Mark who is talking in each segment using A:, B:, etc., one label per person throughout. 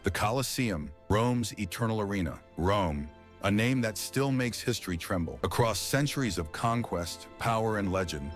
A: The Colosseum, Rome's eternal arena. Rome, a name that still makes history tremble. Across centuries of conquest, power, and legend,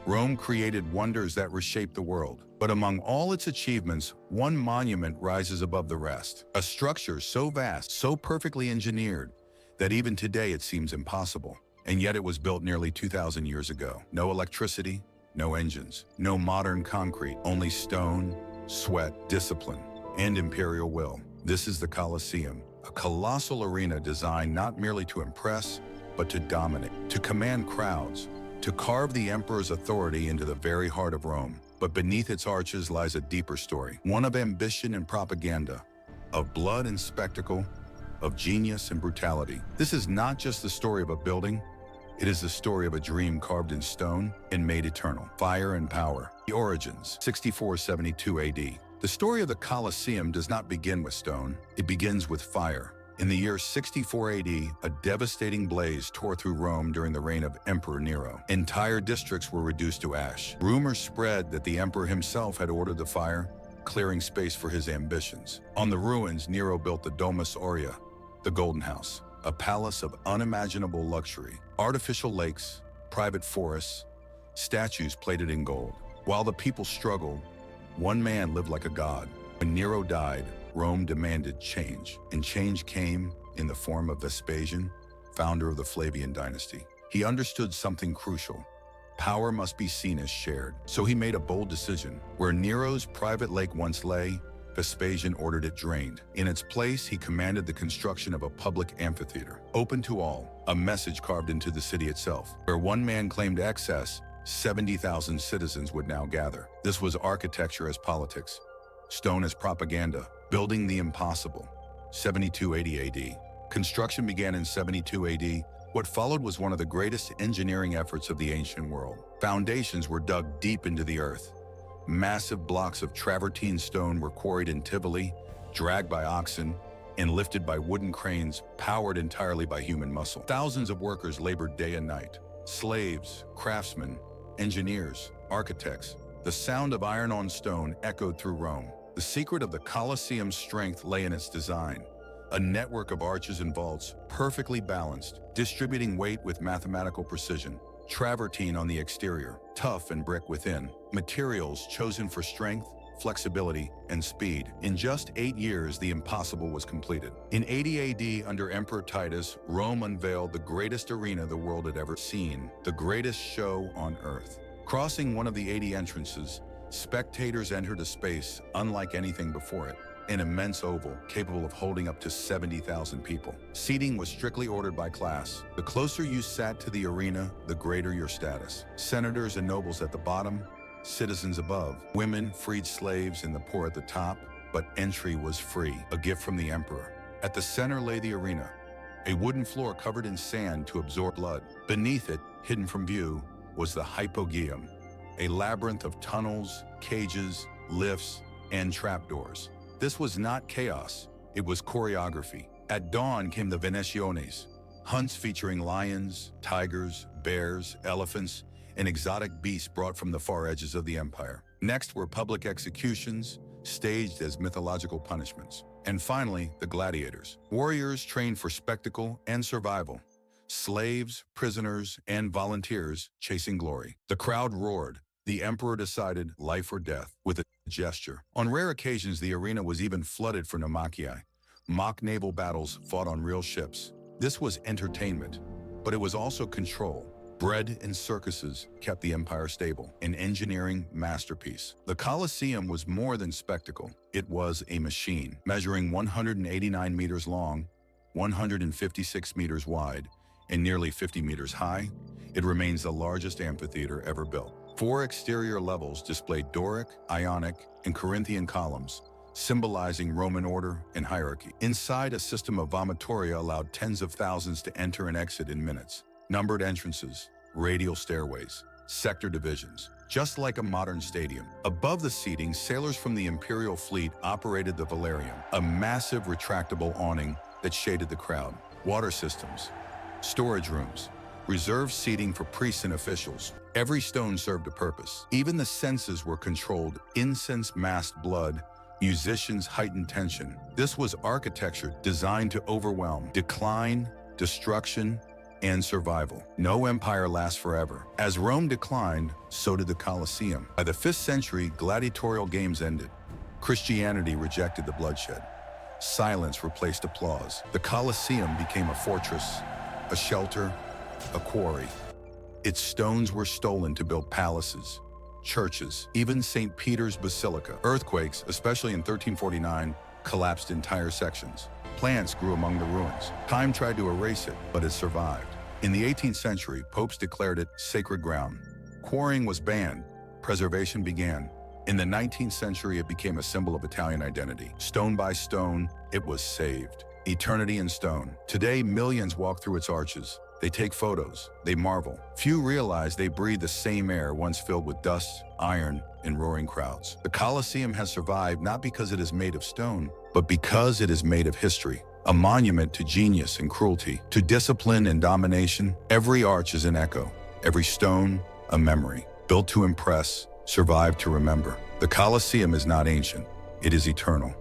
A: Rome created wonders that reshaped the world. But among all its achievements, one monument rises above the rest. A structure so vast, so perfectly engineered, that even today it seems impossible. And yet it was built nearly 2,000 years ago. No electricity, no engines, no modern concrete, only stone, sweat, discipline, and imperial will. This is the Colosseum, a colossal arena designed not merely to impress, but to dominate, to command crowds, to carve the emperor's authority into the very heart of Rome. But beneath its arches lies a deeper story, one of ambition and propaganda, of blood and spectacle, of genius and brutality. This is not just the story of a building, it is the story of a dream carved in stone and made eternal. Fire and power. The origins, 6472 AD. The story of the Colosseum does not begin with stone, it begins with fire. In the year 64 AD, a devastating blaze tore through Rome during the reign of Emperor Nero. Entire districts were reduced to ash. Rumors spread that the emperor himself had ordered the fire, clearing space for his ambitions. On the ruins, Nero built the Domus Aurea, the Golden House, a palace of unimaginable luxury. Artificial lakes, private forests, statues plated in gold. While the people struggled, one man lived like a god. When Nero died, Rome demanded change, and change came in the form of Vespasian, founder of the Flavian dynasty. He understood something crucial. Power must be seen as shared. So he made a bold decision. Where Nero's private lake once lay, Vespasian ordered it drained. In its place, he commanded the construction of a public amphitheater, open to all, a message carved into the city itself. Where one man claimed access, 70,000 citizens would now gather. This was architecture as politics, stone as propaganda, building the impossible. 7280 AD. Construction began in 72 AD. What followed was one of the greatest engineering efforts of the ancient world. Foundations were dug deep into the earth. Massive blocks of travertine stone were quarried in Tivoli, dragged by oxen, and lifted by wooden cranes powered entirely by human muscle. Thousands of workers labored day and night. Slaves, craftsmen, engineers, architects. The sound of iron on stone echoed through Rome. The secret of the Colosseum's strength lay in its design. A network of arches and vaults, perfectly balanced, distributing weight with mathematical precision. Travertine on the exterior, tough and brick within. Materials chosen for strength, flexibility, and speed. In just 8 years, the impossible was completed. In 80 AD, under Emperor Titus, Rome unveiled the greatest arena the world had ever seen, the greatest show on earth. Crossing one of the 80 entrances, spectators entered a space unlike anything before it. An immense oval capable of holding up to 70,000 people. Seating was strictly ordered by class. The closer you sat to the arena, the greater your status. Senators and nobles at the bottom, citizens above. Women, freed slaves, and the poor at the top, but entry was free, a gift from the emperor. At the center lay the arena, a wooden floor covered in sand to absorb blood. Beneath it, hidden from view, was the hypogeum, a labyrinth of tunnels, cages, lifts, and trapdoors. This was not chaos, it was choreography. At dawn came the Venetiones, hunts featuring lions, tigers, bears, elephants, and exotic beasts brought from the far edges of the empire. Next were public executions, staged as mythological punishments. And finally, the gladiators, warriors trained for spectacle and survival. Slaves, prisoners, and volunteers chasing glory. The crowd roared. The emperor decided life or death with a gesture. On rare occasions, the arena was even flooded for naumachii, mock naval battles fought on real ships. This was entertainment, but it was also control. Bread and circuses kept the empire stable, an engineering masterpiece. The Colosseum was more than spectacle. It was a machine. Measuring 189 meters long, 156 meters wide, and nearly 50 meters high, it remains the largest amphitheater ever built. 4 exterior levels displayed Doric, Ionic, and Corinthian columns, symbolizing Roman order and hierarchy. Inside, a system of vomitoria allowed tens of thousands to enter and exit in minutes. Numbered entrances, radial stairways, sector divisions, just like a modern stadium. Above the seating, sailors from the imperial fleet operated the velarium, a massive retractable awning that shaded the crowd. Water systems, storage rooms, reserved seating for priests and officials. Every stone served a purpose. Even the senses were controlled. Incense masked blood, Musicians heightened tension. This was architecture designed to overwhelm, decline, destruction, and survival. No empire lasts forever. As Rome declined, so did the Colosseum. By the 5th century, gladiatorial games ended. Christianity rejected the bloodshed. Silence replaced applause. The Colosseum became a fortress, a shelter, a quarry. Its stones were stolen to build palaces, churches, even St. Peter's Basilica. Earthquakes, especially in 1349, collapsed entire sections. Plants grew among the ruins. Time tried to erase it, but it survived. In the 18th century, popes declared it sacred ground. Quarrying was banned. Preservation began. In the 19th century, it became a symbol of Italian identity. Stone by stone, it was saved. Eternity in stone. Today, millions walk through its arches. They take photos. They marvel. Few realize they breathe the same air once filled with dust, iron, and roaring crowds. The Colosseum has survived not because it is made of stone, but because it is made of history. A monument to genius and cruelty, to discipline and domination. Every arch is an echo. Every stone, a memory. Built to impress, survived to remember. The Colosseum is not ancient. It is eternal.